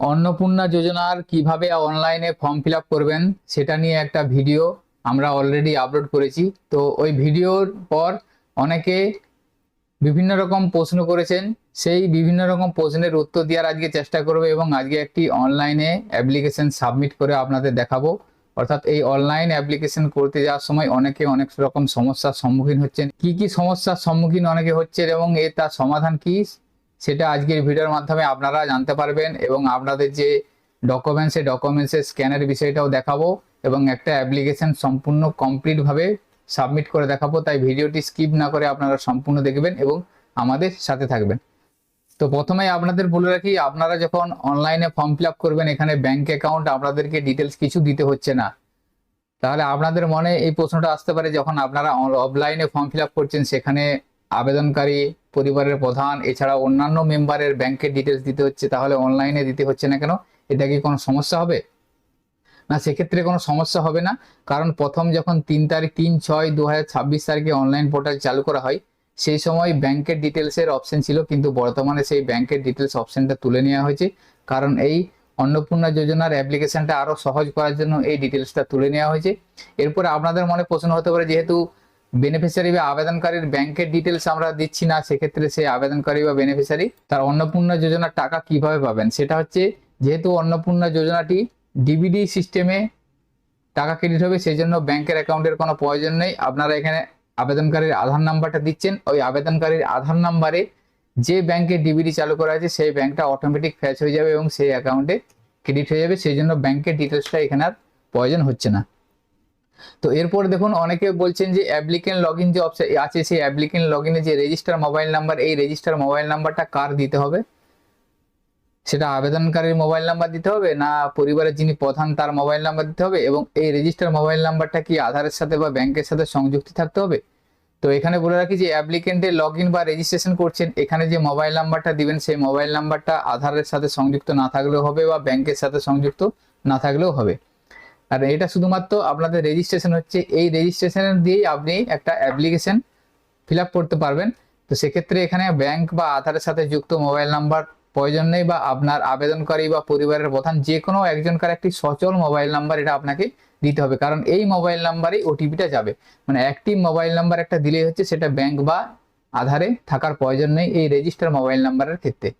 অন্নপূর্ণা যোজনার কিভাবে অনলাইনে ফর্ম ফিল আপ করবেন সেটা নিয়ে একটা ভিডিও আমরা অলরেডি আপলোড করেছি। তো ওই ভিডিওর পর অনেকে বিভিন্ন রকম প্রশ্ন করেছেন, সেই বিভিন্ন রকম প্রশ্নের উত্তর দেওয়ার আজকে চেষ্টা করব এবং আজকে একটি অনলাইনে অ্যাপ্লিকেশন সাবমিট করে আপনাদের দেখাবো। অর্থাৎ এই অনলাইন অ্যাপ্লিকেশন করতে যাওয়ার সময় অনেকে অনেক রকম সমস্যার সম্মুখীন হচ্ছেন। কি কি সমস্যার সম্মুখীন অনেকে হচ্ছেন এবং তার সমাধান কি, সেটা আজকের ভিডিওর মাধ্যমে আপনারা জানতে পারবেন এবং আপনাদের যে ডকুমেন্টস, সেই ডকুমেন্টসের স্ক্যানের বিষয়টাও দেখাবো এবং একটা অ্যাপ্লিকেশন সম্পূর্ণ কমপ্লিটভাবে সাবমিট করে দেখাবো। তাই ভিডিওটি স্কিপ না করে আপনারা সম্পূর্ণ দেখবেন এবং আমাদের সাথে থাকবেন। তো প্রথমেই আপনাদের বলে রাখি, আপনারা যখন অনলাইনে ফর্ম ফিল আপ করবেন, এখানে ব্যাংক অ্যাকাউন্ট আপনাদেরকে ডিটেলস কিছু দিতে হচ্ছে না। তাহলে আপনাদের মনে এই প্রশ্নটা আসতে পারে, যখন আপনারা অফলাইনে ফর্ম ফিল আপ করছেন সেখানে আবেদনকারী, পরিবারের প্রধান এছাড়া অন্যান্য মেম্বারের ব্যাংকের ডিটেলস দিতে হচ্ছে, তাহলে অনলাইনে দিতে হচ্ছে না কেন? এটা কি কোনো সমস্যা হবে? না, সেক্ষেত্রে কোনো সমস্যা হবে না। কারণ প্রথম যখন 3/6/2026 তারিখে অনলাইন পোর্টাল চালু করা হয়, সেই সময় ব্যাংকের ডিটেলসের অপশন ছিল, কিন্তু বর্তমানে সেই ব্যাংকের ডিটেলস অপশনটা তুলে নেওয়া হয়েছে। কারণ এই অন্নপূর্ণা যোজনার অ্যাপ্লিকেশনটা আরো সহজ করার জন্য এই ডিটেলসটা তুলে নেওয়া হয়েছে। এরপরে আপনাদের মনে প্রশ্ন হতে পারে, যেহেতু বেনিফিশিয়ারি বা আবেদনকারীর ব্যাংকের ডিটেলস আমরা দিচ্ছি না, সেক্ষেত্রে সেই আবেদনকারী বা বেনিফিশিয়ারি তার অন্নপূর্ণা যোজনার টাকা কিভাবে পাবেন? সেটা হচ্ছে, যেহেতু অন্নপূর্ণা যোজনাটি ডিবিডি সিস্টেমে টাকা ক্রেডিট হবে, সেই জন্য ব্যাংকের অ্যাকাউন্টের কোনো প্রয়োজন নেই। আপনারা এখানে আবেদনকারীর আধার নাম্বারটা দিচ্ছেন, ওই আবেদনকারীর আধার নাম্বারে যে ব্যাংকের ডিবিডি চালু করা আছে সেই ব্যাংকটা অটোমেটিক ফ্যাচ হয়ে যাবে এবং সেই অ্যাকাউন্টে ক্রেডিট হয়ে যাবে। সেই জন্য ব্যাংকের ডিটেলসটা এখানে আর প্রয়োজন হচ্ছে না। তো এরপর দেখুন, অনেকে বলছেন যে অ্যাপ্লিকেন্ট লগ ইন যে অপশন আছে, সেই অ্যাপ্লিকেন্ট লগ ইনে যে রেজিস্টার মোবাইল নাম্বার, এই রেজিস্টার মোবাইল নাম্বারটা কার দিতে হবে? সেটা আবেদনকারীর মোবাইল নাম্বার দিতে হবে, না পরিবারের যিনি প্রধান তার মোবাইল নাম্বার দিতে হবে? এবং এই রেজিস্টার মোবাইল নাম্বারটা কি আধারের সাথে বা ব্যাংকের সাথে সংযুক্ত থাকতে হবে? তো এখানে বলে রাখি যে অ্যাপ্লিকেন্টের লগ ইন বা রেজিস্ট্রেশন করছেন, এখানে যে মোবাইল নাম্বারটা দিবেন সেই মোবাইল নাম্বারটা আধারের সাথে সংযুক্ত না থাকলেও হবে বা ব্যাংকের সাথে সংযুক্ত না থাকলেও হবে। আর এটা শুধুমাত্র আপনাদের রেজিস্ট্রেশন হচ্ছে, এই রেজিস্ট্রেশন দিয়েই আপনি একটা অ্যাপ্লিকেশন ফিল আপ করতে পারবেন। তো সেক্ষেত্রে এখানে ব্যাংক বা আধারের সাথে যুক্ত মোবাইল নাম্বার প্রয়োজন নেই, বা আপনার আবেদনকারী বা পরিবারের প্রধান যে কোনো একজনকার একটি সচল মোবাইল নাম্বার এটা আপনাকে দিতে হবে। কারণ এই মোবাইল নাম্বারে ওটিপিটা যাবে, মানে অ্যাক্টিভ মোবাইল নাম্বার একটা দিলেই হচ্ছে, সেটা ব্যাংক বা আধারে থাকার প্রয়োজন নেই এই রেজিস্টার মোবাইল নাম্বারের ক্ষেত্রে।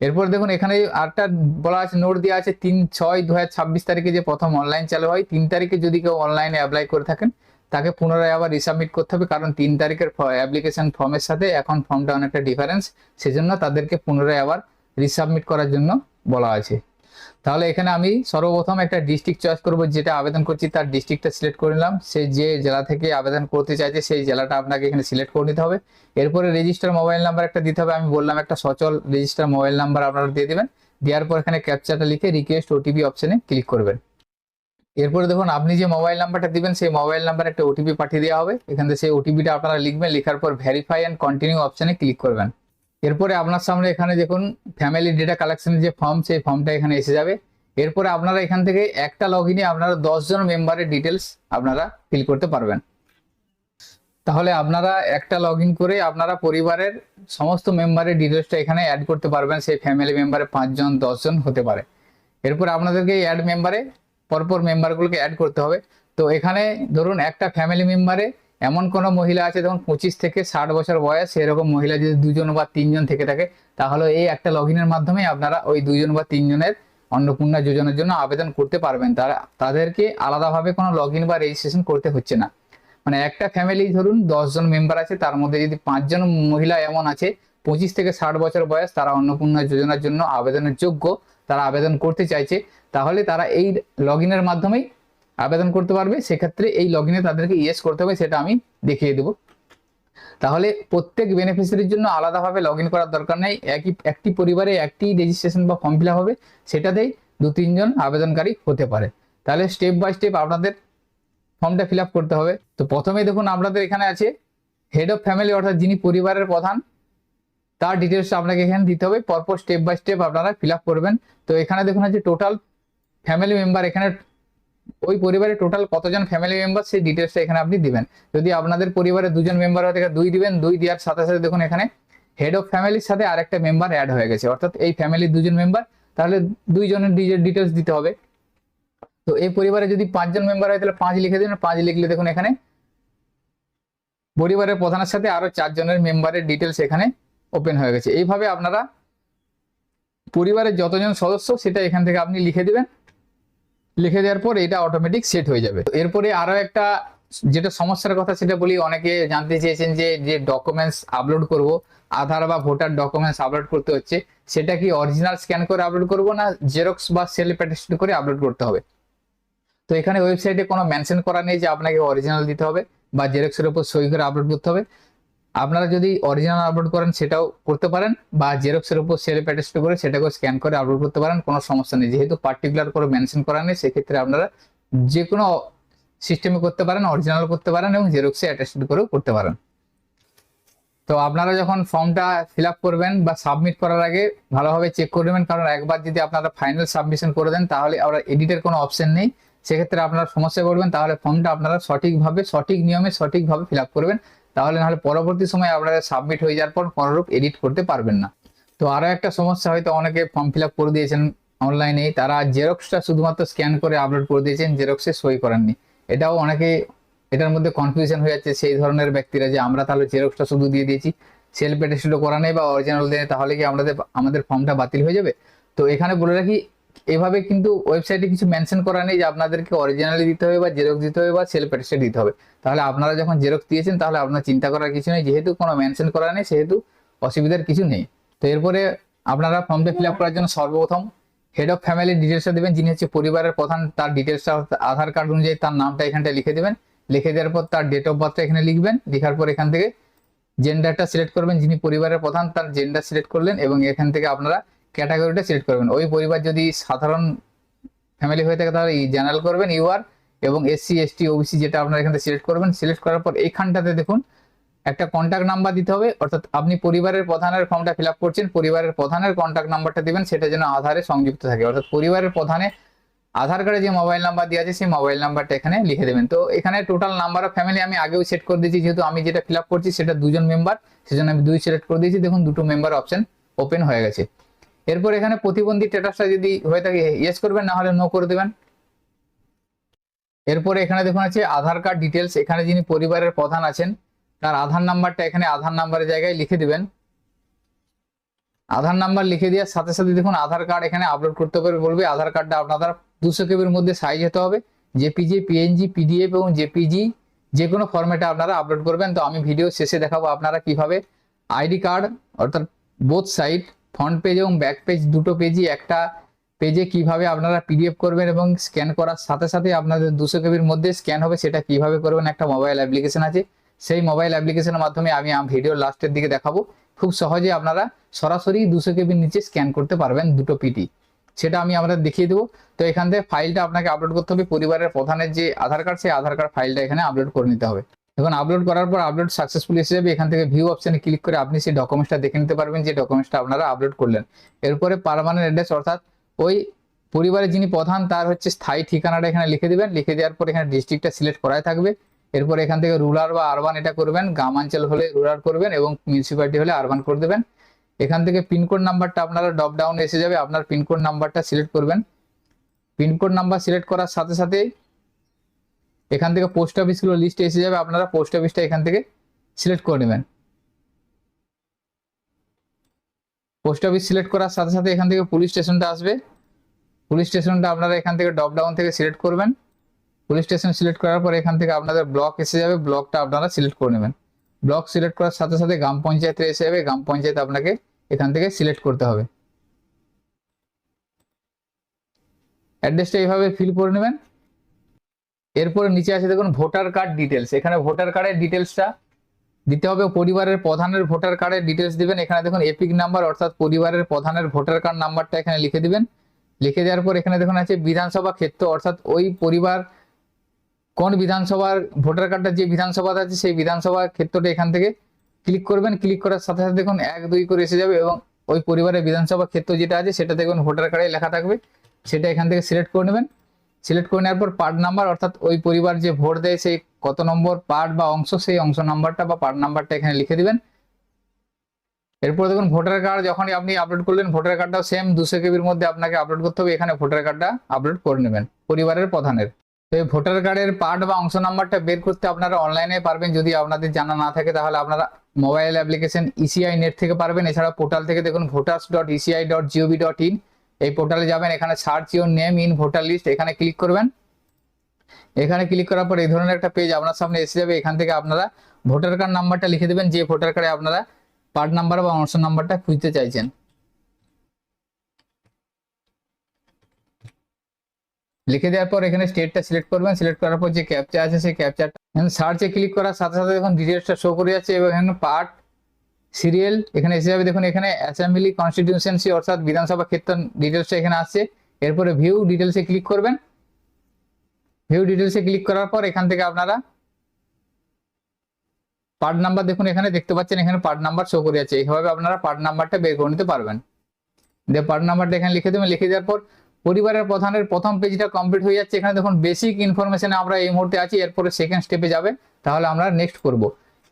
এরপর দেখুন, এখানে আরেকটা বলা আছে, নোট দেওয়া আছে 3/6/2026 তারিখে যে প্রথম অনলাইন চালু হয়, 3 তারিখে যদি কেউ অনলাইনে অ্যাপ্লাই করে থাকেন তাকে পুনরায় আবার রিসাবমিট করতে হবে। কারণ 3 তারিখের অ্যাপ্লিকেশন ফর্মের সাথে এখন ফর্মটা অনেকটা ডিফারেন্স, সেজন্য তাদেরকে পুনরায় আবার রিসাবমিট করার জন্য বলা আছে। তাহলে এখানে আমি সর্বপ্রথম একটা ডিস্ট্রিক্ট চয়েস করব, যেটা আবেদন করছি তার ডিস্ট্রিক্টটা সিলেক্ট করে নিলাম। সে যে জেলা থেকে আবেদন করতে চাইছে সেই জেলাটা আপনাকে এখানে সিলেক্ট করে নিতে হবে। এরপরে রেজিস্টার মোবাইল নাম্বার একটা দিতে হবে, আমি বললাম একটা সচল রেজিস্টার মোবাইল নাম্বার আপনারা দিয়ে দেবেন। দেওয়ার পর এখানে ক্যাপচাটা লিখে রিকোয়েস্ট ওটিপি অপশনে ক্লিক করবেন। এরপরে দেখুন, আপনি যে মোবাইল নাম্বারটা দিবেন সেই মোবাইল নাম্বার একটা ওটিপি পাঠিয়ে দেওয়া হবে। এখান থেকে সেই ওটিপিটা আপনারা লিখবেন, লেখার পর ভেরিফাই অ্যান্ড কন্টিনিউ অপশনে ক্লিক করবেন। এরপরে আপনার সামনে এখানে দেখুন ফ্যামিলি ডেটা কালেকশনের যে ফর্ম, সেই ফর্মটা এখানে এসে যাবে। এরপরে আপনারা এখান থেকে একটা লগ ইনে আপনারা 10 জন মেম্বারের ডিটেলস আপনারা ফিল করতে পারবেন। তাহলে আপনারা একটা লগ ইন করে আপনারা পরিবারের সমস্ত মেম্বারের ডিটেলসটা এখানে অ্যাড করতে পারবেন। সেই ফ্যামিলি মেম্বারে 5 জন 10 জন হতে পারে। এরপর আপনাদেরকে অ্যাড মেম্বারে পরপর মেম্বারগুলোকে অ্যাড করতে হবে। তো এখানে ধরুন একটা ফ্যামিলি মেম্বারে এমন কোনো মহিলা আছে, ধরুন 25 থেকে 60 বছর বয়স, সেরকম মহিলা যদি 2 জন বা 3 জন থেকে থাকে, তাহলে এই একটা লগ ইনের মাধ্যমে আপনারা ওই 2 জন বা 3 জনের অন্নপূর্ণা যোজনার জন্য আবেদন করতে পারবেন। তাদেরকে আলাদাভাবে কোনো লগ ইন বা রেজিস্ট্রেশন করতে হচ্ছে না। মানে একটা ফ্যামিলি ধরুন 10 জন মেম্বার আছে, তার মধ্যে যদি 5 জন মহিলা এমন আছে 25 থেকে 60 বছর বয়স, তারা অন্নপূর্ণা যোজনার জন্য আবেদনের যোগ্য, তারা আবেদন করতে চাইছে, তাহলে তারা এই লগ ইনের মাধ্যমেই আবেদন করতে পারবে। সেক্ষেত্রে এই লগ ইনে তাদেরকে ইয়েস করতে হবে, সেটা আমি দেখিয়ে দেবো। তাহলে প্রত্যেক বেনিফিশিয়ারির জন্য আলাদাভাবে লগ ইন করার দরকার নেই, একটি পরিবারে একটি রেজিস্ট্রেশন বা ফর্ম ফিল আপ হবে, সেটাতেই 2-3 জন আবেদনকারী হতে পারে। তাহলে স্টেপ বাই স্টেপ আপনাদের ফর্মটা ফিল আপ করতে হবে। তো প্রথমেই দেখুন, আপনাদের এখানে আছে হেড অফ ফ্যামিলি, অর্থাৎ যিনি পরিবারের প্রধান, তার ডিটেলস আপনাকে এখানে দিতে হবে। পরপর স্টেপ বাই স্টেপ আপনারা ফিল আপ করবেন। তো এখানে দেখুন আছে টোটাল ফ্যামিলি মেম্বার, এখানে ওই পরিবারে টোটাল কতজন ফ্যামিলি মেম্বার সেই ডিটেলসটা এখানে আপনি দিবেন। যদি আপনাদের পরিবারে 2 জন মেম্বার হয়, 2 দিবেন। 2 দেওয়ার সাথে সাথে দেখুন এখানে হেড অফ ফ্যামিলির সাথে আরেকটা মেম্বার অ্যাড হয়ে গেছে, অর্থাৎ এই ফ্যামিলির 2 জন মেম্বার তাহলে দুইজনের ডিটেলস দিতে হবে। তো এই পরিবারে যদি 5 জন মেম্বার হয় তাহলে 5 লিখে দিন। 5 লিখলে দেখুন এখানে পরিবারের প্রধানের সাথে আরো 4 জনের মেম্বারের ডিটেলস এখানে ওপেন হয়ে গেছে। এইভাবে আপনারা পরিবারের যতজন সদস্য সেটা এখান থেকে আপনি লিখে দিবেন। লিখে দেওয়ার পর এটা অটোমেটিক সেট হয়ে যাবে। তো এরপরে আরো একটা যেটা সমস্যার কথা সেটা বলি, অনেকে জানতে চেয়েছেন যে ডকুমেন্টস আপলোড করব, আধার বা ভোটার ডকুমেন্টস আপলোড করতে হচ্ছে, সেটা কি অরিজিনাল স্ক্যান করে আপলোড করব না জেরক্স বা সেলফ অ্যাটেস্টেড করে আপলোড করতে হবে। তো এখানে ওয়েবসাইটে কোনো মেনশন করা নেই যে আপনাকে অরিজিনাল দিতে হবে বা জেরক্সের উপর সই করে আপলোড করতে হবে। আপনারা যদি অরিজিনাল আপলোড করেন সেটাও করতে পারেন, বা জেরক্সের উপর সেলফ অ্যাটেস্ট করে সেটাকে স্ক্যান করে আপলোড করতে পারেন, কোনো সমস্যা নেই। যেহেতু পার্টিকুলার করে মেনশন করা নেই, সেক্ষেত্রে আপনারা যে কোনো সিস্টেমে করতে পারেন, অরিজিনাল করতে পারেন এবং জেরক্সে অ্যাটেস্টেড করেও করতে পারেন। তো আপনারা যখন ফর্মটা ফিল আপ করবেন বা সাবমিট করার আগে ভালোভাবে চেক করে নেবেন, কারণ একবার যদি আপনারা ফাইনাল সাবমিশন করে দেন তাহলে আবার এডিটের কোনো অপশন নেই, সেক্ষেত্রে আপনারা সমস্যায় পড়বেন। তাহলে ফর্মটা আপনারা সঠিকভাবে সঠিক নিয়মে সঠিকভাবে ফিল আপ করবেন, তাহলে নাহলে পরবর্তী সময় আপনারা সাবমিট হয়ে যাওয়ার পর কোনোরূপ এডিট করতে পারবেন না। তো আরো একটা সমস্যা, হয়তো অনেকে ফর্ম ফিল আপ করে দিয়েছেন অনলাইনে, তারা জেরক্সটা শুধুমাত্র স্ক্যান করে আপলোড করে দিয়েছেন, জেরক্সে সই করেননি। এটাও অনেকে এটার মধ্যে কনফিউশন হয়ে যাচ্ছে সেই ধরনের ব্যক্তিরা, যে আমরা তাহলে জেরক্সটা শুধু দিয়ে দিয়েছি, সেলফ অ্যাটেস্টেড করা নেই বা অরিজিনাল দেয়, তাহলে কি আমাদের ফর্মটা বাতিল হয়ে যাবে? তো এখানে বলে রাখি, এভাবে কিন্তু ওয়েবসাইটে কিছু মেনশন করা নেই যে আপনাদেরকে অরিজিনালি দিতে হবে বা জেরক্স দিতে হবে বা সেলফ অ্যাটেস্টেড দিতে হবে। তাহলে আপনারা যখন জেরক্স দিয়েছেন তাহলে আপনার চিন্তা করার কিছু নেই, যেহেতু কোনো মেনশন করা নেই সেহেতু অসুবিধার কিছু নেই। তো এরপরে আপনারা ফর্মটা ফিল আপ করার জন্য সর্বপ্রথম হেড অফ ফ্যামিলির ডিটেলসটা দেবেন, যিনি হচ্ছে পরিবারের প্রধান, তার ডিটেলসটা আধার কার্ড অনুযায়ী তার নামটা এখানটা লিখে দেবেন। লিখে দেওয়ার পর তার ডেট অফ বার্থটা এখানে লিখবেন। লেখার পর এখান থেকে জেন্ডারটা সিলেক্ট করবেন, যিনি পরিবারের প্রধান তার জেন্ডার সিলেক্ট করলেন, এবং এখান থেকে আপনারা ক্যাটাগরিটা সিলেক্ট করবেন। ওই পরিবার যদি সাধারণ ফ্যামিলি হয়ে থাকে তাহলে জেনারেল করবেন ইউআর, এবং এসসি এসটি ওবিসি যেটা আপনারা এখান থেকে সিলেক্ট করবেন। সিলেক্ট করার পর এইখানটাতে দেখুন একটা কন্ট্যাক্ট নাম্বার দিতে হবে, অর্থাৎ আপনি পরিবারের প্রধানের ফর্মটা ফিল আপ করছেন, পরিবারের প্রধানের কন্ট্যাক্ট নাম্বারটা দিবেন, সেটা যেন আধারে সংযুক্ত থাকে। অর্থাৎ পরিবারের প্রধানে আধার কার্ডে যে মোবাইল নাম্বার দেওয়া আছে সেই মোবাইল নাম্বারটা এখানে লিখে দেবেন। তো এখানে টোটাল নাম্বার অফ ফ্যামিলি আমি আগেও সেট করে দিয়েছি, যেহেতু আমি যেটা ফিল আপ করছি সেটা 2 জন মেম্বার, সেজন্য আমি 2 সিলেক্ট করে দিয়েছি। দেখুন 2টো মেম্বার অপশন ওপেন হয়ে গেছে। এরপর এখানে প্রতিবন্ধী স্ট্যাটাসটা যদি হয়ে থাকে ইয়েস করবেন, না হলে নো করে দেবেন। এরপরে এখানে দেখুন আছে আধার কার্ড ডিটেলস, এখানে যিনি পরিবারের প্রধান আছেন তার আধার নাম্বারটা এখানে আধার নাম্বারের জায়গায় লিখে দিবেন। আধার নাম্বার লিখে দেওয়ার সাথে সাথে দেখুন আধার কার্ড এখানে আপলোড করতে হবে বলবে। আধার কার্ডটা আপনাদের 200 কেবির মধ্যে সাইজ হতে হবে। জেপিজি, পিএনজি, পিডিএফ এবং জেপিজি যে কোনো ফরম্যাটে আপনারা আপলোড করবেন। তো আমি ভিডিও শেষে দেখাবো আপনারা কিভাবে আইডি কার্ড অর্থাৎ বোথ সাইড ফ্রন্ট পেজ এবং ব্যাক পেজ দুটো পেজই একটা পেজে কিভাবে আপনারা পিডিএফ করবেন এবং স্ক্যান করার সাথে সাথে আপনাদের 200 কেবির মধ্যে স্ক্যান হবে, সেটা কিভাবে করবেন। একটা মোবাইল অ্যাপ্লিকেশন আছে, সেই মোবাইল অ্যাপ্লিকেশনের মাধ্যমে আমি ভিডিও লাস্টের দিকে দেখাবো। খুব সহজে আপনারা সরাসরি 200 কেবির নিচে স্ক্যান করতে পারবেন দুটো পিটি, সেটা আমি আপনাদের দেখিয়ে দেবো। তো এখান থেকে ফাইলটা আপনাকে আপলোড করতে হবে, পরিবারের প্রধানের যে আধার কার্ড সেই আধার কার্ড ফাইলটা এখানে আপলোড করে নিতে হবে। এখন আপলোড করার পর আপলোড সাকসেসফুলি এসে যাবে। এখান থেকে ভিউ অপশনে ক্লিক করে আপনি সেই ডকুমেন্টসটা দেখে নিতে পারবেন যে ডকুমেন্টসটা আপনারা আপলোড করলেন। এরপরে পার্মানেন্ট অ্যাড্রেস অর্থাৎ ওই পরিবারের যিনি প্রধান তার হচ্ছে স্থায়ী ঠিকানাটা এখানে লিখে দিবেন। লিখে দেওয়ার পর এখানে ডিস্ট্রিক্টটা সিলেক্ট করাই থাকবে। এরপর এখান থেকে রুরাল বা আরবান এটা করবেন, গ্রামাঞ্চল হলে রুরাল করবেন এবং মিউনিসিপ্যালিটি হলে আরবান করে দেবেন। এখান থেকে পিনকোড নাম্বারটা আপনারা ড্রপ ডাউনে এসে যাবে, আপনার পিনকোড নাম্বারটা সিলেক্ট করবেন। পিনকোড নাম্বার সিলেক্ট করার সাথে সাথে এখান থেকে পোস্ট অফিসগুলো লিস্টে এসে যাবে, আপনারা পোস্ট অফিসটা এখান থেকে সিলেক্ট করে নেবেন। পোস্ট অফিস সিলেক্ট করার সাথে সাথে এখান থেকে পুলিশ স্টেশনটা আসবে। পুলিশ স্টেশনটা আপনারা এখান থেকে ড্রপ ডাউন থেকে সিলেক্ট করবেন। পুলিশ স্টেশন সিলেক্ট করার পর এখান থেকে আপনাদের ব্লক এসে যাবে, ব্লকটা আপনারা সিলেক্ট করে নেবেন। ব্লক সিলেক্ট করার সাথে সাথে গ্রাম পঞ্চায়েতে এসে যাবে, গ্রাম পঞ্চায়েত আপনাকে এখান থেকে সিলেক্ট করতে হবে। অ্যাড্রেসটা এইভাবে ফিল করে নেবেন। এরপরে নিচে আছে দেখুন ভোটার কার্ড ডিটেলস, এখানে ভোটার কার্ডের ডিটেলসটা দিতে হবে। পরিবারের প্রধানের ভোটার কার্ডের ডিটেলস দিবেন। এখানে দেখুন এপিক নাম্বার অর্থাৎ পরিবারের প্রধানের ভোটার কার্ড নাম্বারটা এখানে লিখে দিবেন। লিখে দেওয়ার পর এখানে দেখুন আছে বিধানসভা ক্ষেত্র অর্থাৎ ওই পরিবার কোন বিধানসভার ভোটার কার্ডটা যে বিধানসভা আছে সেই বিধানসভা ক্ষেত্রটা এখান থেকে ক্লিক করবেন। ক্লিক করার সাথে সাথে দেখুন 1 2 করে এসে যাবে এবং ওই পরিবারের বিধানসভা ক্ষেত্র যেটা আছে সেটা দেখুন ভোটার কার্ডে লেখা থাকবে, সেটা এখান থেকে সিলেক্ট করে নেবেন। সিলেক্ট করে নেওয়ার পর পার্ট নাম্বার অর্থাৎ ওই পরিবার যে ভোট দেয় সেই কত নম্বর পার্ট বা অংশ, সেই অংশ নাম্বারটা বা পার্ট নাম্বারটা এখানে লিখে দিবেন। এরপর দেখুন ভোটার কার্ড যখনই আপনি আপলোড করলেন, ভোটার কার্ডটাও সেম 200 কেবির মধ্যে আপনাকে আপলোড করতে হবে। এখানে ভোটার কার্ডটা আপলোড করে নেবেন পরিবারের প্রধানের। তো এই ভোটার কার্ডের পার্ট বা অংশ নাম্বারটা বের করতে আপনারা অনলাইনে পারবেন, যদি আপনাদের জানা না থাকে তাহলে আপনারা মোবাইল অ্যাপ্লিকেশন ইসিআই নেট থেকে পারবেন। এছাড়া পোর্টাল থেকে দেখুন voters.eci.gov.in, এই পোর্টালে যাবেন, এখানে search your name in voter list, এখানে ক্লিক করবেন। এখানে ক্লিক করার পর এই ধরনের একটা পেজ আপনার সামনে এসে যাবে। এখান থেকে আপনারা ভোটার কার্ড নাম্বারটা লিখে দেবেন, যে ভোটার কার্ডে আপনারা পার্ট নাম্বার বা অংশ নাম্বারটা খুঁজতে চাইছেন। লিখে দেওয়ার পর এখানে স্টেটটা সিলেক্ট করবেন। সিলেক্ট করার পর যে ক্যাপচা আছে সেই ক্যাপচাটা সার্চে ক্লিক করার সাথে সাথে দেখুন ডিটেলসটা শো করে যাচ্ছে এবং এখানে পার্ট সিরিয়াল এখানে এসে যাবে। দেখুন এখানে অ্যাসেম্বলি কনস্টিটিউশনসি অর্থাৎ বিধানসভা ক্ষেত্র ডিটেলসটা এখানে আসছে। এরপরে ভিউ ডিটেলসে ক্লিক করবেন। ভিউ ডিটেলসে ক্লিক করার পর এখান থেকে আপনারা পার্ট নাম্বার দেখুন এখানে দেখতে পাচ্ছেন, এখানে পার্ট নাম্বার শো করে যাচ্ছে। এইভাবে আপনারা পার্ট নাম্বারটা বের করে নিতে পারবেন। দিয়ে পার্ট নাম্বারটা এখানে লিখে দেবেন। লিখে দেওয়ার পর পরিবারের প্রধানের প্রথম পেজটা কমপ্লিট হয়ে যাচ্ছে। এখানে দেখুন বেসিক ইনফরমেশনে আমরা এই মুহূর্তে আছি, এরপরে সেকেন্ড স্টেপে যাবে, তাহলে আমরা নেক্সট করব।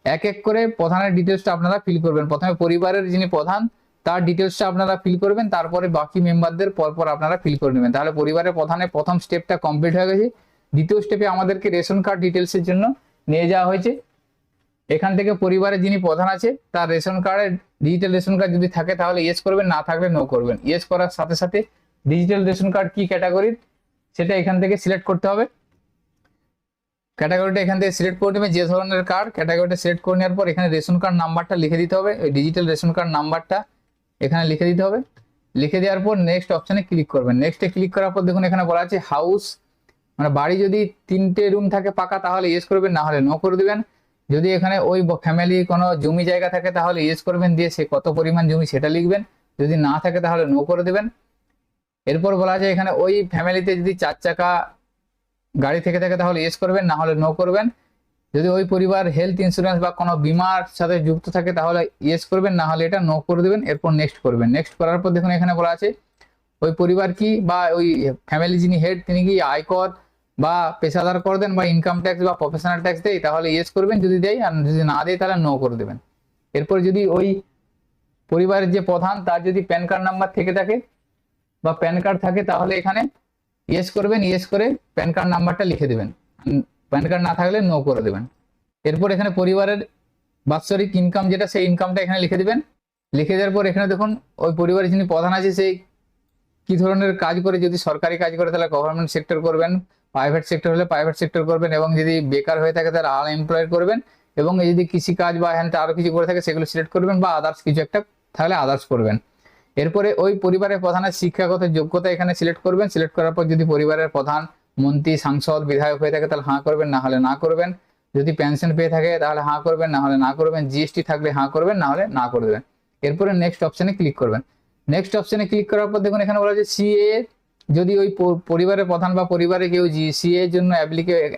এক এক করে প্রধানের ডিটেলসটা আপনারা ফিল করবেন। প্রথমে পরিবারের যিনি প্রধান তার ডিটেলসটা আপনারা ফিল করবেন, তারপরে বাকি মেম্বারদের পরপর আপনারা ফিল করে নেবেন। তাহলে পরিবারের প্রধানের প্রথম স্টেপটা কমপ্লিট হয়ে গেছে। দ্বিতীয় স্টেপে আমাদেরকে রেশন কার্ড ডিটেলসের জন্য নিয়ে যাওয়া হয়েছে। এখান থেকে পরিবারের যিনি প্রধান আছে তার রেশন কার্ডের ডিজিটাল রেশন কার্ড যদি থাকে তাহলে ইয়েস করবেন, না থাকলে নো করবেন। ইয়েস করার সাথে সাথে ডিজিটাল রেশন কার্ড কি ক্যাটাগরির সেটা এখান থেকে সিলেক্ট করতে হবে। ক্যাটাগরিটা এখান থেকে সিলেক্ট করে নেবেন, যে ধরনের কার্ড ক্যাটাগরিটা সিলেক্ট করে নেওয়ার পর এখানে রেশন কার্ড নাম্বারটা লিখে দিতে হবে। ওই ডিজিটাল রেশন কার্ড নাম্বারটা এখানে লিখে দিতে হবে। লিখে দেওয়ার পর নেক্সট অপশনে ক্লিক করবেন। নেক্সটে ক্লিক করার পর দেখুন এখানে বলা আছে হাউস, মানে বাড়ি যদি 3টে রুম থাকে পাকা তাহলে ইয়েস করবেন, না হলে নো করে দিবেন। যদি এখানে ওই ফ্যামিলি কোনো জমি জায়গা থাকে তাহলে ইয়েস করবেন, দিয়ে সে কত পরিমাণ জমি সেটা লিখবেন। যদি না থাকে তাহলে নো করে দেবেন। এরপর বলা যায় এখানে ওই ফ্যামিলিতে যদি 4 চাকা গাড়ি থেকে থাকে তাহলে ইয়েস করবেন, না হলে নো করবেন। যদি ওই পরিবার হেলথ ইন্স্যুরেন্স বা কোনো বিমার সাথে যুক্ত থাকে তাহলে ইয়েস করবেন, না হলে এটা নো করে দেবেন। এরপর নেক্সট করবেন। নেক্সট করার পর দেখুন এখানে বলা আছে ওই পরিবার কি বা ওই ফ্যামিলি যিনি হেড তিনি কি আয়কর বা পেশাদার কর দেন বা ইনকাম ট্যাক্স বা প্রফেশনাল ট্যাক্স দেয় তাহলে ইয়েস করবেন, যদি দেয়, আর যদি না দেয় তাহলে নো করে দেবেন। এরপর যদি ওই পরিবারের যে প্রধান তার যদি প্যান কার্ড নাম্বার থেকে থাকে বা প্যান কার্ড থাকে তাহলে এখানে ইয়েস করবেন। ইয়েস করে প্যান কার্ড নাম্বারটা লিখে দেবেন, প্যান কার্ড না থাকলে নো করে দেবেন। এরপর এখানে পরিবারের বাৎসরিক ইনকাম যেটা সেই ইনকামটা এখানে লিখে দেবেন। লিখে দেওয়ার পর এখানে দেখুন ওই পরিবারের যিনি প্রধান আছে সেই কি ধরনের কাজ করে, যদি সরকারি কাজ করে তাহলে গভর্নমেন্ট সেক্টর করবেন, প্রাইভেট সেক্টর হলে প্রাইভেট সেক্টর করবেন, এবং যদি বেকার হয়ে থাকে তাহলে আনএমপ্লয়েড করবেন, এবং যদি কৃষি কাজ বা হ্যান্ড আরো কিছু করে থাকে সেগুলো সিলেক্ট করবেন, বা আদার্স কিছু একটা তাহলে আদার্স করবেন। এরপরে ওই পরিবারের প্রধানের শিক্ষাগত যোগ্যতা এখানে সিলেক্ট করবেন। সিলেক্ট করার পর যদি পরিবারের প্রধান মন্ত্রী সাংসদ বিধায়ক হয়ে থাকে তাহলে হাঁ করবেন, না হলে না করবেন। যদি পেনশন পেয়ে থাকে তাহলে হাঁ করবেন, না হলে না করবেন। জিএসটি থাকলে হাঁ করবেন, না হলে না করে দেবেন। এরপরে নেক্সট অপশনে ক্লিক করবেন। নেক্সট অপশনে ক্লিক করার পর দেখুন এখানে বলা হচ্ছে সিএ, যদি ওই পরিবারের প্রধান বা পরিবারে কেউ সিএ এর জন্য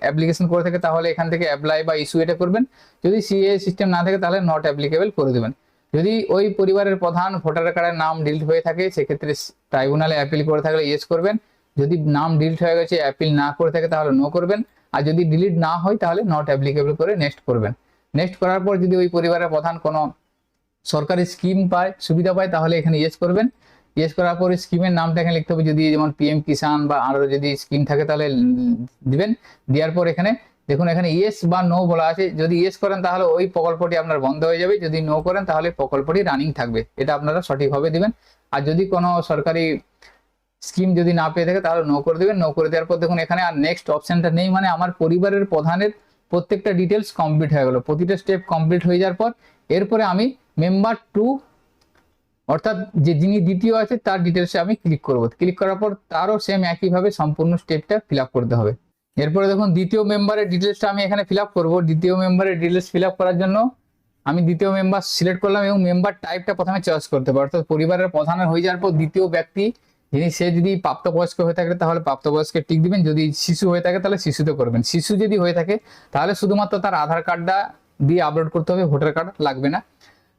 অ্যাপ্লিকেশন করে থাকে তাহলে এখান থেকে অ্যাপ্লাই বা ইস্যু এটা করবেন। যদি সিএ সিস্টেম না থাকে তাহলে নট অ্যাপ্লিকেবল করে দেবেন। যদি ওই পরিবারের প্রধান ভোটার কার্ডের নাম ডিলিট হয়ে থাকে সেক্ষেত্রে ট্রাইব্যুনালে অ্যাপিল করে থাকলে ইয়েস করবেন। যদি নাম ডিলিট হয়ে গেছে অ্যাপিল না করে থাকে তাহলে নো করবেন। আর যদি ডিলিট না হয় তাহলে নট অ্যাপ্লিকেবল করে নেক্সট করবেন। নেক্সট করার পর যদি ওই পরিবারের প্রধান কোনো সরকারি স্কিম পায়, সুবিধা পায়, তাহলে এখানে ইয়েস করবেন। ইয়েস করার পরে স্কিমের নামটা এখানে লিখতে হবে, যদি যেমন পিএম কিষাণ বা আরো যদি স্কিম থাকে তাহলে দিবেন। দেওয়ার পর এখানে দেখুন এখানে ইয়েস বা নো বলা আছে। যদি ইয়েস করেন তাহলে ওই প্রকল্পটি আপনার বন্ধ হয়ে যাবে, যদি নো করেন তাহলে প্রকল্পটি রানিং থাকবে। এটা আপনারা সঠিকভাবে দিবেন। আর যদি কোনো সরকারি স্কিম যদি না পেয়ে থাকে তাহলে নো করে দেবেন। নো করে দেওয়ার পর দেখুন এখানে আর নেক্সট অপশনটা নেই, মানে আমার পরিবারের প্রধানের প্রত্যেকটা ডিটেলস কমপ্লিট হয়ে গেল। প্রতিটা স্টেপ কমপ্লিট হয়ে যাওয়ার পর এরপরে আমি মেম্বার 2 অর্থাৎ যে যিনি দ্বিতীয় আছে তার ডিটেলসে আমি ক্লিক করব। ক্লিক করার পর তারও সেম একইভাবে সম্পূর্ণ স্টেপটা ফিল আপ করতে হবে। এরপরে দেখুন দ্বিতীয় মেম্বারের ডিটেলসটা আমি এখানে ফিল আপ করবো। দ্বিতীয় মেম্বারের ডিটেলস ফিল আপ করার জন্য আমি দ্বিতীয় মেম্বার সিলেক্ট করলাম এবং মেম্বার টাইপটা প্রথমে চয়েস করতে হবে। অর্থাৎ পরিবারের প্রধানের হয়ে যাওয়ার পর দ্বিতীয় ব্যক্তি যিনি, সে যদি প্রাপ্তবয়স্ক হয়ে থাকে তাহলে প্রাপ্তবয়স্কে টিক দিবেন। যদি শিশু হয়ে থাকে তাহলে শিশুতে করবেন। শিশু যদি হয়ে থাকে তাহলে শুধুমাত্র তার আধার কার্ডটা দিয়ে আপলোড করতে হবে, ভোটার কার্ড লাগবে না।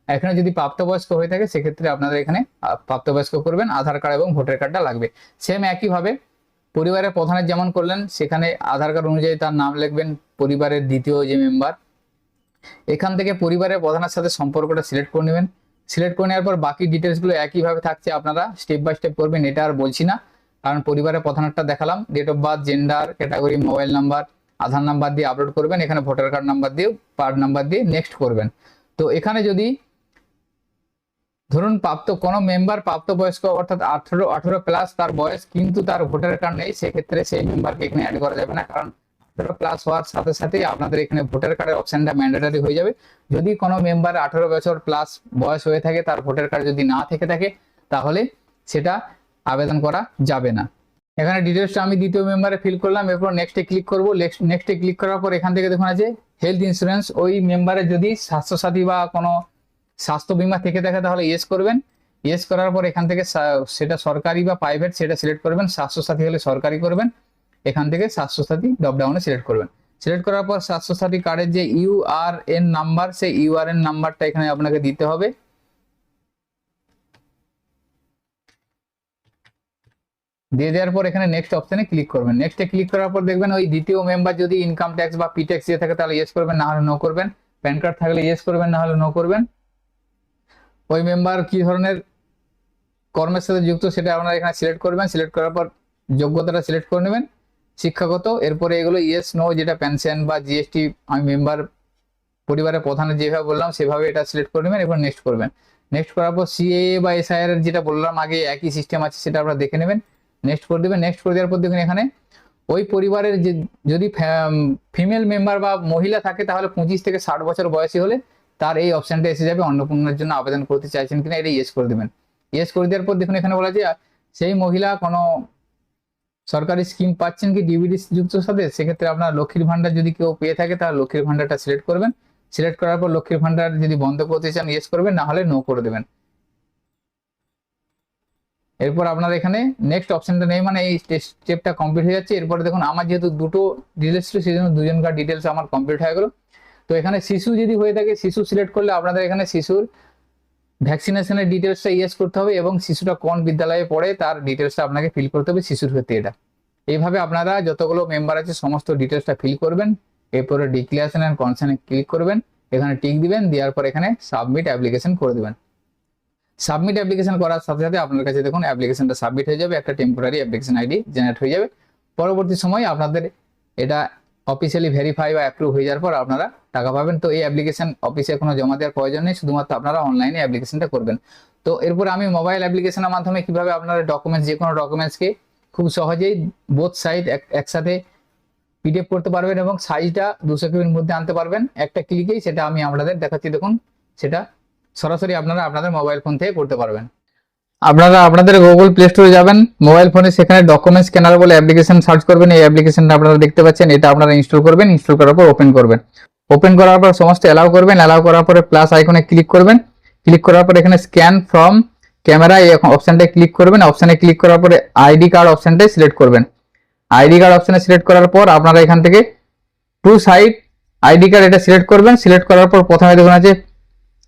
এখানে যদি প্রাপ্তবয়স্ক হয়ে থাকে সেক্ষেত্রে আপনাদের এখানে প্রাপ্তবয়স্ক করবেন, আধার কার্ড এবং ভোটার কার্ডটা লাগবে। সেম একইভাবে পরিবারের প্রধানের যেমন করলেন সেখানে আধার কার্ড অনুযায়ী তার নাম লিখবেন, পরিবারের দ্বিতীয় যে মেম্বার। এখান থেকে পরিবারের প্রধানের সাথে সম্পর্কটা সিলেক্ট করে নেবেন। সিলেক্ট করে নেওয়ার পর বাকি ডিটেলসগুলো একইভাবে থাকছে, আপনারা স্টেপ বাই স্টেপ করবেন, এটা আর বলছি না, কারণ পরিবারের প্রধানটা দেখালাম, date of birth, gender, category, mobile number, Aadhaar number দিয়ে আপলোড করবেন, এখানে ভোটার কার্ড নাম্বার দিয়ে, পার্ট নাম্বার দিয়ে নেক্সট করবেন। তো এখানে যদি ধরুন কোনো মেম্বার প্রাপ্তবয়স্ক অর্থাৎ 18 প্লাস তার বয়স, কিন্তু তার ভোটার কার্ড নেই, সেক্ষেত্রে সেই মেম্বারকে এখানে অ্যাড করা যাবে না, কারণ 18 প্লাস হওয়ার সাথে সাথে আপনাদের এখানে ভোটার কার্ডের অপশনটা ম্যান্ডেটরি হয়ে যাবে। যদি কোনো মেম্বার 18 বছর প্লাস বয়স হয়ে থাকে, তার ভোটার কার্ড যদি না থেকে থাকে, তাহলে সেটা আবেদন করা যাবে না। এখানে ডিটেলসটা আমি দ্বিতীয় মেম্বারে ফিল করলাম, এরপর নেক্সটে ক্লিক করব। নেক্সটে ক্লিক করার পর এখান থেকে দেখুন আছে হেলথ ইন্স্যুরেন্স, ওই মেম্বারের যদি স্বাস্থ্যসাথী বা কোনো স্বাস্থ্য বীমা থেকে থাকে তাহলে ইয়েস করবেন। ইয়েস করার পর এখান থেকে সেটা সরকারি বা প্রাইভেট সেটা সিলেক্ট করবেন, স্বাস্থ্যসাথী হলে সরকারি করবেন, এখান থেকে স্বাস্থ্যসাথী ড্রপডাউনে সিলেক্ট করবেন। সিলেক্ট করার পর স্বাস্থ্যসাথী কার্ডের যে ইউআরএন নাম্বার, সেই ইউআরএন নাম্বারটা এখানে আপনাকে দিতে হবে। দিয়ে দেওয়ার পর এখানে নেক্সট অপশনে ক্লিক করবেন। নেক্সটে ক্লিক করার পর দেখবেন ওই দ্বিতীয় মেম্বার যদি ইনকাম ট্যাক্স বা পি ট্যাক্স দিয়ে থাকে তাহলে ইয়েস করবেন, না হলে নো করবেন। প্যান কার্ড থাকলে ইয়েস করবেন, না হলে নো করবেন। ওই মেম্বার কি ধরনের কর্মের সাথে যুক্ত সেটা আপনারা এখানে সিলেক্ট করবেন। সিলেক্ট করার পর যোগ্যতাটা সিলেক্ট করে নেবেন, শিক্ষাগত। এরপরে এগুলো ইয়েস নো, যেটা পেনশন বা জিএসটি, আমি মেম্বার পরিবারের প্রধানের যেভাবে বললাম সেভাবে এটা সিলেক্ট করে নেবেন, এরপর নেক্সট করবেন। নেক্সট করার পর সিএএ বা এসআইআর এর যেটা বললাম আগে, একই সিস্টেম আছে, সেটা আপনারা দেখে নেবেন। নেক্সট করে দেবেন। নেক্সট করে দেওয়ার পর দেখুন এখানে ওই পরিবারের যে যদি ফিমেল মেম্বার বা মহিলা থাকে তাহলে 25 থেকে 60 বছর বয়সী হলে তার এই অপশনটা এসে যাবে, অন্নপূর্ণার জন্য আবেদন করতে চাইছেন কিনা, এটা ইয়েস করে দেবেন। ইয়েস করে দেওয়ার পর দেখুন এখানে বলা যে সেই মহিলা কোনো সরকারি স্কিম পাচ্ছেন কি ডিবিটি যুক্ত সাথে, সেক্ষেত্রে আপনার লক্ষ্মীর ভান্ডার যদি কেউ পেয়ে থাকে তাহলে লক্ষ্মীর ভান্ডারটা সিলেক্ট করবেন। সিলেক্ট করার পর লক্ষ্মীর ভান্ডার যদি বন্ধ করতে চান ইয়েস করবেন, না হলে নো করে দেবেন। এরপর আপনার এখানে নেক্সট অপশনটা নেই, মানে এই স্টেপটা কমপ্লিট হয়ে যাচ্ছে। এরপরে দেখুন আমার যেহেতু দুটো ডিটেলস ছিল সেই জন্য দুজনকার ডিটেলস আমার কমপ্লিট হয়ে গেল। তো এখানে শিশু যদি হয়ে থাকে, শিশু সিলেক্ট করলে আপনাদের এখানে শিশুর ভ্যাকসিনেশনের ডিটেলসটা ইয়েস করতে হবে এবং শিশুটা কোন বিদ্যালয়ে পড়ে তার ডিটেলসটা আপনাকে ফিল করতে হবে শিশুর ক্ষেত্রে। এটা এইভাবে আপনারা যতগুলো মেম্বার আছে সমস্ত ডিটেলসটা ফিল করবেন। এরপরে ডিক্লারেশন এন্ড কনসার্নে ক্লিক করবেন, এখানে টিক দিবেন, দেওয়ার পর এখানে সাবমিট অ্যাপ্লিকেশন করে দেবেন। সাবমিট অ্যাপ্লিকেশন করার সাথে সাথে আপনার কাছে দেখুন অ্যাপ্লিকেশনটা সাবমিট হয়ে যাবে, একটা টেম্পোরারি অ্যাপ্লিকেশন আইডি জেনারেট হয়ে যাবে। পরবর্তী সময় আপনাদের এটা অফিসিয়ালি ভেরিফাই বা অ্যাপ্রুভ হয়ে যাওয়ার পর আপনারা টাকা পাবেন। তো এই অ্যাপ্লিকেশন অফিসে কোনো জমা দেওয়ার প্রয়োজন নেই, শুধুমাত্র আপনারা অনলাইনে অ্যাপ্লিকেশনটা করবেন। তো এরপর আমি মোবাইল অ্যাপ্লিকেশনের মাধ্যমে কিভাবে আপনারা ডকুমেন্টস, যে কোনো ডকুমেন্টসকে খুব সহজেই বোথ সাইড একসাথে পিডিএফ করতে পারবেন এবং সাইজটা 200 কেবির মধ্যে আনতে পারবেন একটা ক্লিকেই, সেটা আমি আপনাদের দেখাচ্ছি। দেখুন সেটা সরাসরি আপনারা আপনাদের মোবাইল ফোন থেকে করতে পারবেন। আপনারা আপনাদের গুগল প্লে স্টোরে যাবেন, মোবাইল ফোনে সেখানে ডকুমেন্ট স্ক্যানার বলে অ্যাপ্লিকেশন সার্চ করবেন। এই অ্যাপ্লিকেশনটা আপনারা দেখতে পাচ্ছেন, এটা আপনারা ইনস্টল করবেন। ইনস্টল করার পর ওপেন করবেন। ওপেন করার পর সমস্ত অ্যালাউ করবেন। অ্যালাউ করার পরে প্লাস আইকনে ক্লিক করবেন। ক্লিক করার পর এখানে স্ক্যান ফ্রম ক্যামেরা এই অপশনটায় ক্লিক করবেন। অপশনে ক্লিক করার পরে আইডি কার্ড অপশনটাই সিলেক্ট করবেন। আইডি কার্ড অপশনে সিলেক্ট করার পর আপনারা এখান থেকে টু সাইড আইডি কার্ড এটা সিলেক্ট করবেন। সিলেক্ট করার পর প্রথমে দেখুন আছে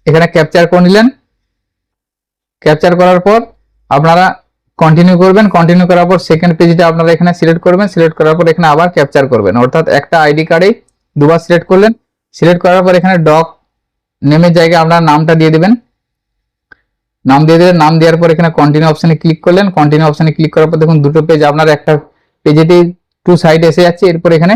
এখানে ক্যাপচার করে নিলেন। ক্যাপচার করার পর আপনারা কন্টিনিউ করবেন। কন্টিনিউ করার পর সেকেন্ড পেজটা আপনারা এখানে সিলেক্ট করবেন। সিলেক্ট করার পর এখানে আবার ক্যাপচার করবেন, অর্থাৎ একটা আইডি কার্ডে দুবার সিলেক্ট করলেন। সিলেক্ট করার পর এখানে ডক নেমের জায়গায় আপনারা নামটা দিয়ে দিবেন। নাম দিয়ে দিলেন। নাম দেওয়ার পর এখানে কন্টিনিউ অপশনে ক্লিক করলেন। কন্টিনিউ অপশনে ক্লিক করার পর দেখুন দুটো পেজ আপনার একটা পেজেতেই টু সাইড এসে যাচ্ছে। এরপর এখানে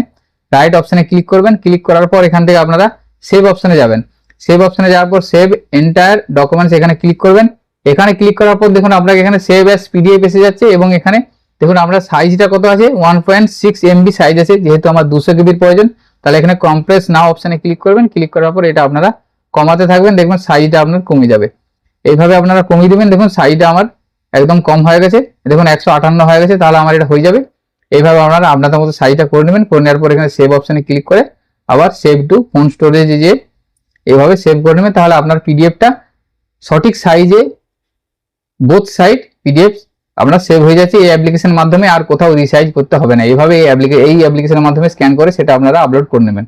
রাইট অপশনে ক্লিক করবেন। ক্লিক করার পর এখান থেকে আপনারা সেভ অপশনে যাবেন। সেভ অপশনে যাওয়ার পর সেভ এন্টায়ার ডকুমেন্টস এখানে ক্লিক করবেন। এখানে ক্লিক করার পর দেখুন আপনাকে এখানে সেভ অ্যাজ পিডিএফ এসে যাচ্ছে এবং এখানে দেখুন আমরা সাইজটা কত আছে 1.6 MB সাইজ আছে, যেহেতু আমার 200 কেবির প্রয়োজন তাহলে এখানে কম্প্রেস নাও অপশনে ক্লিক করবেন। ক্লিক করার পর এটা আপনারা কমাতে থাকবেন, দেখবেন সাইজটা আপনার কমে যাবে। এইভাবে আপনারা কমিয়ে দেবেন। দেখুন সাইজটা আমার একদম কম হয়ে গেছে, দেখুন 158 হয়ে গেছে, তাহলে আমার এটা হয়ে যাবে। এইভাবে আপনারা আপনাদের মতো সাইজটা করে নেবেন। করে নেওয়ার পর এখানে সেভ অপশনে ক্লিক করে আবার সেভ টু ফোন স্টোরেজে যে এইভাবে সেভ করে নেবেন, তাহলে আপনার পিডিএফটা সঠিক সাইজে বোথ সাইড পিডিএফ আপনার সেভ হয়ে যাচ্ছে। এই অ্যাপ্লিকেশনের মাধ্যমে আর কোথাও রিসাইজ করতে হবে না। এইভাবে এই অ্যাপ্লিকেশনের মাধ্যমে স্ক্যান করে সেটা আপনারা আপলোড করে নেবেন।